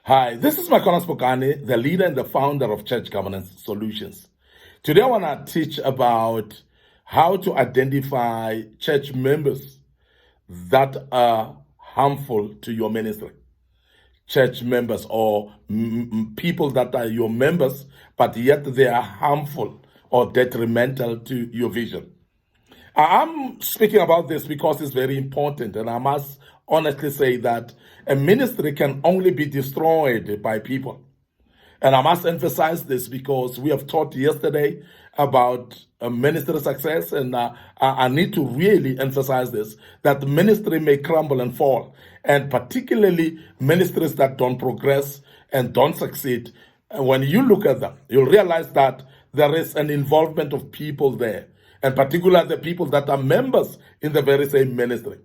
Hi, this is Micornus Phokane, the leader and the founder of Church Governance Solutions. Today I want to teach about how to identify church members that are harmful to your ministry. Church members or people that are your members, but yet they are harmful or detrimental to your vision. I'm speaking about this because it's very important, and I must honestly say that a ministry can only be destroyed by people. And I must emphasize this because we have taught yesterday about ministry success, and I need to really emphasize this, that ministry may crumble and fall, and particularly ministries that don't progress and don't succeed. When you look at them, you'll realize that there is an involvement of people there, and particularly the people that are members in the very same ministry.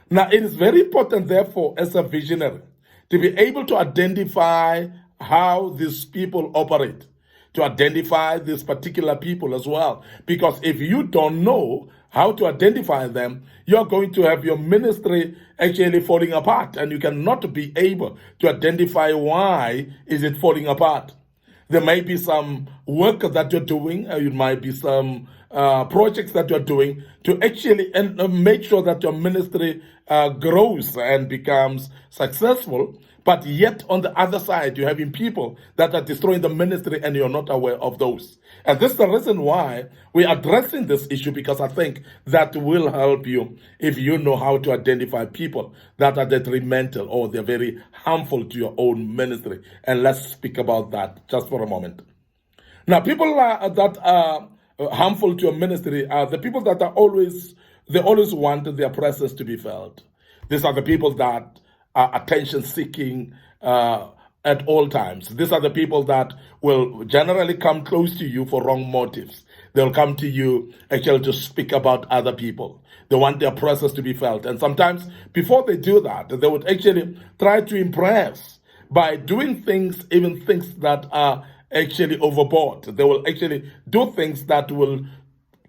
Now, it is very important, therefore, as a visionary, to be able to identify how these people operate, to identify these particular people as well. Because if you don't know how to identify them, you're going to have your ministry actually falling apart, and you cannot be able to identify why is it falling apart. There may be some work that you're doing, it might be some projects that you're doing to actually make sure that your ministry grows and becomes successful. But yet on the other side, you're having people that are destroying the ministry and you're not aware of those. And this is the reason why we're addressing this issue, because I think that will help you if you know how to identify people that are detrimental or they're very harmful to your own ministry. And let's speak about that just for a moment. Now, people that are harmful to your ministry are the people that always want their presence to be felt. These are the people that are attention seeking at all times. These are the people that will generally come close to you for wrong motives. They'll come to you actually to speak about other people. They want their presence to be felt. And sometimes before they do that, they would actually try to impress by doing things, even things that are actually overboard. They will actually do things that will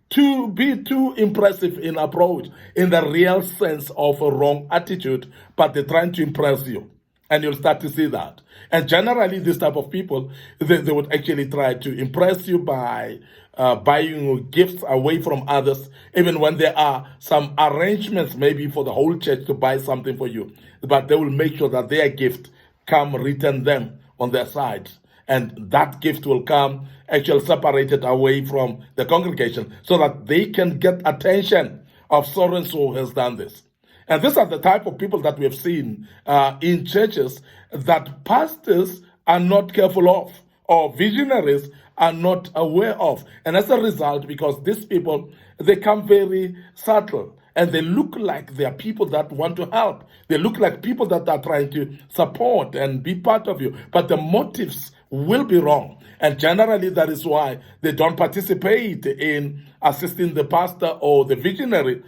to be too impressive in approach, in the real sense of a wrong attitude, but they're trying to impress you. And you'll start to see that. And generally, this type of people, they would actually try to impress you by buying you gifts away from others, even when there are some arrangements maybe for the whole church to buy something for you. But they will make sure that their gift come return them on their side. And that gift will come actually separated away from the congregation so that they can get attention of so-and-so who has done this. And these are the type of people that we have seen in churches that pastors are not careful of, or visionaries are not aware of. And as a result, because these people, they come very subtle, and they look like they are people that want to help. They look like people that are trying to support and be part of you. But the motives will be wrong. And generally, that is why they don't participate in assisting the pastor or the visionary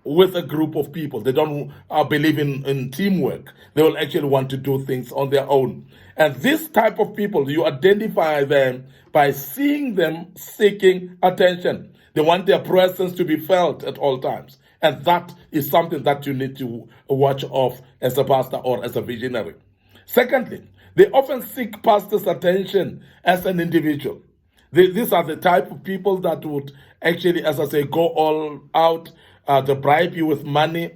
with a group of people. They don't believe in teamwork. They will actually want to do things on their own. And this type of people, you identify them by seeing them seeking attention. They want their presence to be felt at all times. And that is something that you need to watch off as a pastor or as a visionary. Secondly, they often seek pastors' attention as an individual. These are the type of people that would actually, as I say, go all out to bribe you with money.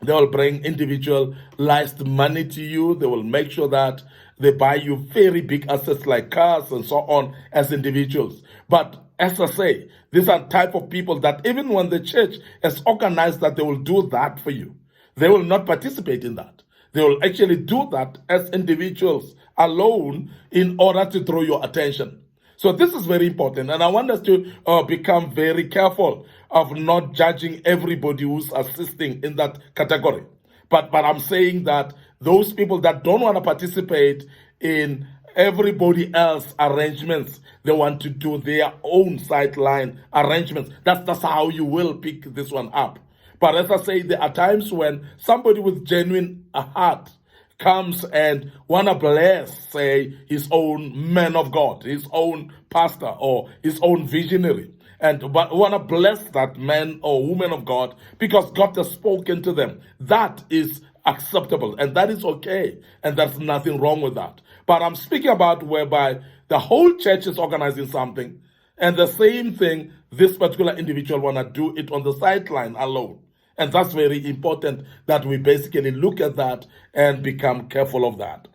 They will bring individualized money to you. They will make sure that they buy you very big assets like cars and so on as individuals. But as I say, these are type of people that even when the church has organized that they will do that for you, they will not participate in that. They will actually do that as individuals alone in order to draw your attention. So this is very important. And I want us to become very careful of not judging everybody who's assisting in that category. But I'm saying that those people that don't want to participate in everybody else arrangements, they want to do their own sideline arrangements. That's how you will pick this one up. But as I say, there are times when somebody with genuine heart comes and want to bless, say, his own man of God, his own pastor, or his own visionary, and want to bless that man or woman of God because God has spoken to them. That is acceptable, and that is okay, and there's nothing wrong with that. But I'm speaking about whereby the whole church is organizing something, and the same thing, this particular individual want to do it on the sideline alone. And that's very important that we basically look at that and become careful of that.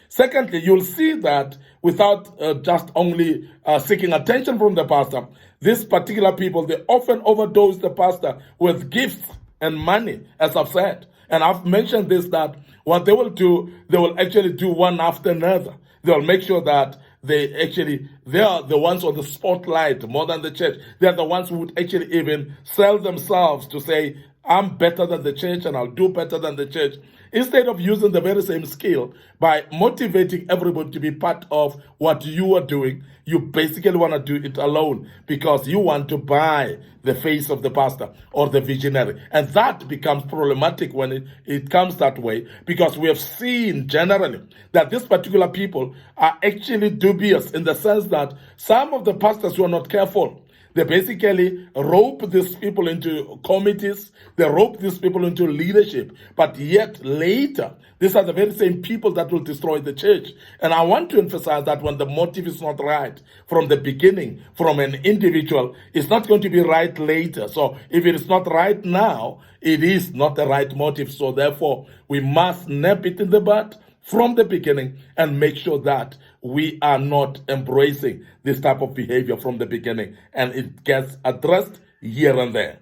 Secondly, you'll see that without just only seeking attention from the pastor, these particular people, they often overdose the pastor with gifts and money, as I've said. And I've mentioned this, that what they will do, they will actually do one after another. They'll make sure that they are the ones on the spotlight more than the church. They're the ones who would actually even sell themselves to say, I'm better than the church and I'll do better than the church. Instead of using the very same skill by motivating everybody to be part of what you are doing, you basically want to do it alone because you want to buy the face of the pastor or the visionary. And that becomes problematic when it comes that way, because we have seen generally that these particular people are actually dubious in the sense that some of the pastors who are not careful, they basically rope these people into committees, they rope these people into leadership, but yet later, these are the very same people that will destroy the church. And I want to emphasize that when the motive is not right from the beginning, from an individual, it's not going to be right later. So if it is not right now, it is not the right motive. So therefore, we must nip it in the bud from the beginning and make sure that we are not embracing this type of behavior from the beginning, and it gets addressed here and there.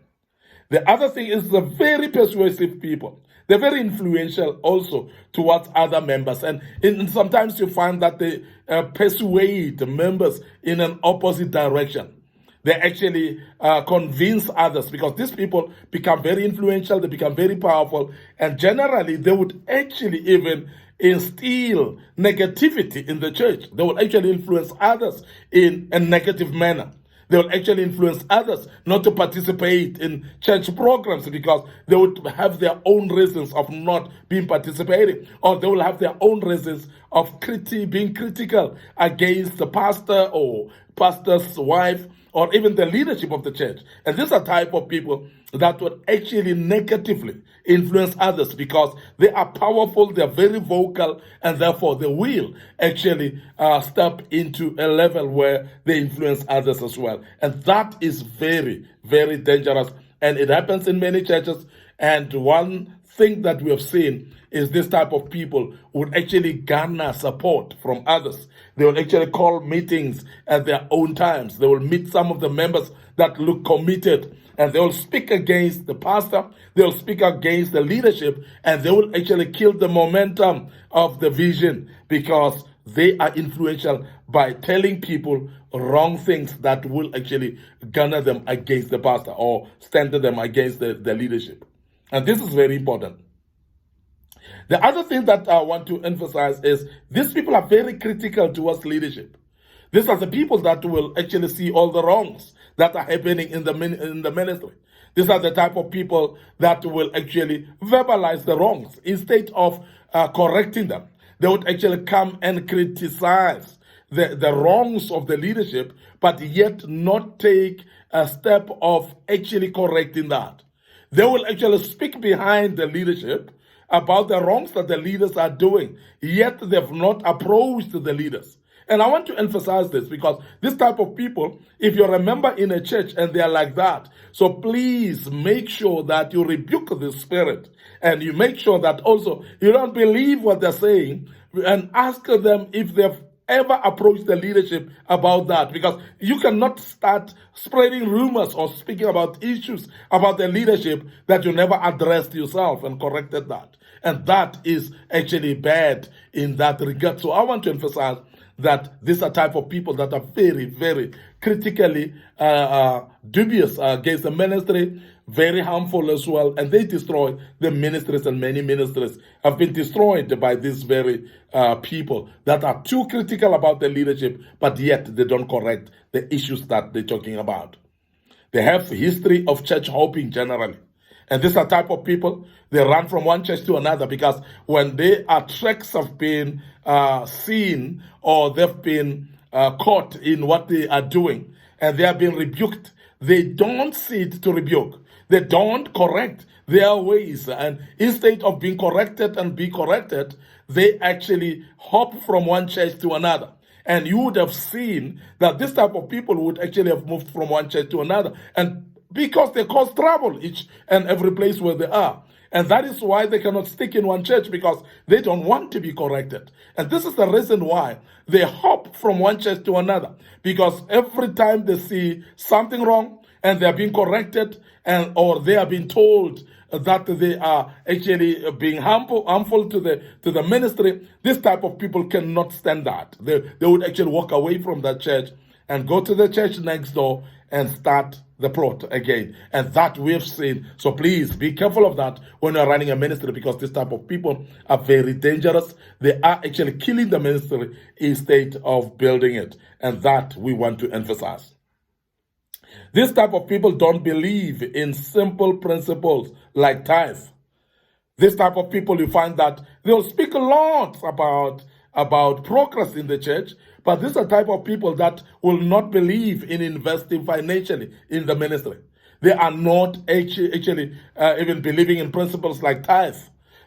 The other thing is the very persuasive people. They're very influential also towards other members, and sometimes you find that they persuade members in an opposite direction. They actually convince others, because these people become very influential, they become very powerful, and generally they would actually even instill negativity in the church. They will actually influence others in a negative manner. They will actually influence others not to participate in church programs because they would have their own reasons of not being participating, or they will have their own reasons of being critical against the pastor or pastor's wife or even the leadership of the church. And these are type of people that would actually negatively influence others because they are powerful, they're very vocal, and therefore they will actually step into a level where they influence others as well. And that is very, very dangerous. And it happens in many churches. And one thing that we have seen is this type of people would actually garner support from others. They will actually call meetings at their own times. They will meet some of the members that look committed, and they will speak against the pastor, they will speak against the leadership, and they will actually kill the momentum of the vision because they are influential by telling people wrong things that will actually garner them against the pastor or stand them against the leadership. And this is very important. The other thing that I want to emphasize is these people are very critical towards leadership. These are the people that will actually see all the wrongs that are happening in the ministry. These are the type of people that will actually verbalize the wrongs instead of correcting them. They would actually come and criticize the wrongs of the leadership, but yet not take a step of actually correcting that. They will actually speak behind the leadership about the wrongs that the leaders are doing, yet they've not approached the leaders. And I want to emphasize this because this type of people, if you're a member in a church and they are like that, so please make sure that you rebuke the spirit and you make sure that also you don't believe what they're saying and ask them if they've ever approached the leadership about that, because you cannot start spreading rumors or speaking about issues about the leadership that you never addressed yourself and corrected that. And that is actually bad in that regard. So I want to emphasize that these are type of people that are very, very critically dubious against the ministry, very harmful as well, and they destroy the ministries, and many ministries have been destroyed by these very people that are too critical about the leadership, but yet they don't correct the issues that they're talking about. They have a history of church hopping generally. And these are type of people, they run from one church to another because when their tracks have been seen or they've been caught in what they are doing and they have been rebuked, they don't sit to rebuke. They don't correct their ways. And instead of being corrected and be corrected, they actually hop from one church to another. And you would have seen that this type of people would actually have moved from one church to another. And because they cause trouble each and every place where they are. And that is why they cannot stick in one church, because they don't want to be corrected. And this is the reason why they hop from one church to another. Because every time they see something wrong and they are being corrected, or they are being told that they are actually being harmful to the ministry, this type of people cannot stand that. They would actually walk away from that church and go to the church next door and start the plot again. And that we have seen. So please be careful of that when you're running a ministry, because this type of people are very dangerous. They are actually killing the ministry instead of building it. And that we want to emphasize. This type of people don't believe in simple principles like tithe. This type of people, you find that they'll speak a lot about progress in the church, but this is a type of people that will not believe in investing financially in the ministry. They are not actually even believing in principles like tithe.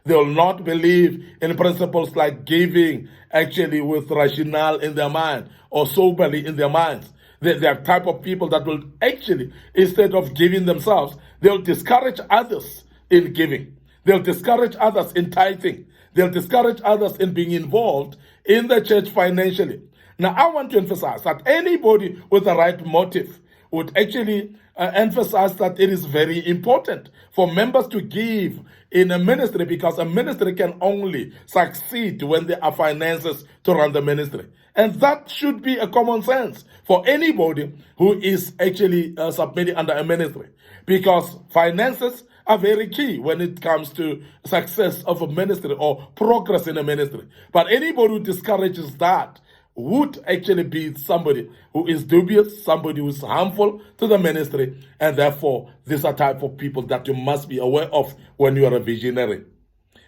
They will not believe in principles like giving actually with rationale in their mind or soberly in their minds. They are type of people that will actually, instead of giving themselves, they'll discourage others in giving. They'll discourage others in tithing. They'll discourage others in being involved in the church financially. Now, I want to emphasize that anybody with the right motive would actually emphasize that it is very important for members to give in a ministry, because a ministry can only succeed when there are finances to run the ministry. And that should be a common sense for anybody who is actually submitting under a ministry, because finances are very key when it comes to success of a ministry or progress in a ministry. But anybody who discourages that would actually be somebody who is dubious, somebody who is harmful to the ministry, and therefore these are type of people that you must be aware of when you are a visionary.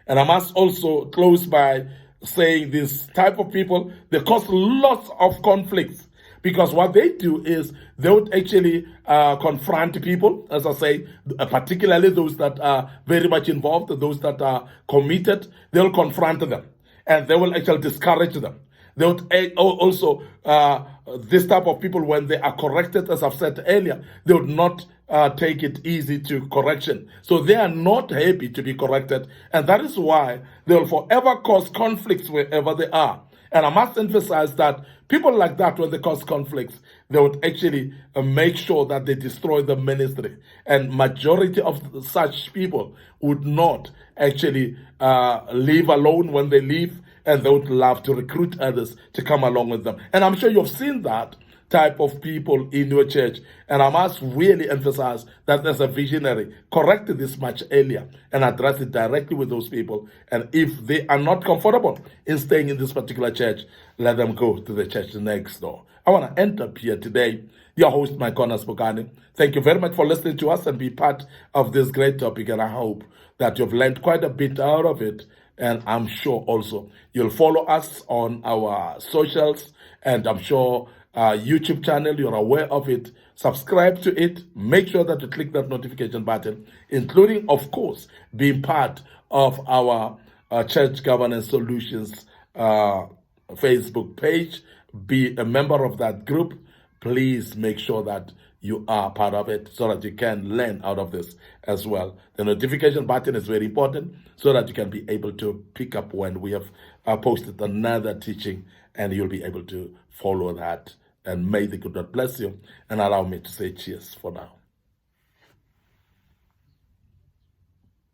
And I must also close by saying this type of people, they cause lots of conflicts, because what they do is they would actually confront people, as I say, particularly those that are very much involved, those that are committed. They'll confront them and they will actually discourage them. They would also, this type of people, when they are corrected, as I've said earlier, they would not take it easy to correction. So they are not happy to be corrected. And that is why they will forever cause conflicts wherever they are. And I must emphasize that people like that, when they cause conflicts, they would actually make sure that they destroy the ministry. And majority of such people would not actually leave alone when they leave, and they would love to recruit others to come along with them. And I'm sure you've seen that type of people in your church. And I must really emphasize that as a visionary, correct this much earlier and address it directly with those people. And if they are not comfortable in staying in this particular church, let them go to the church next door. I want to end up here today. Your host, Micornus Phokane. Thank you very much for listening to us and be part of this great topic. And I hope that you've learned quite a bit out of it. And I'm sure also you'll follow us on our socials, and I'm sure YouTube channel, you're aware of it. Subscribe to it. Make sure that you click that notification button, including, of course, being part of our Church Governance Solutions Facebook page. Be a member of that group. Please make sure that you are part of it so that you can learn out of this as well. The notification button is very important so that you can be able to pick up when we have posted another teaching, and you'll be able to follow that. And may the good Lord bless you and allow me to say cheers for now.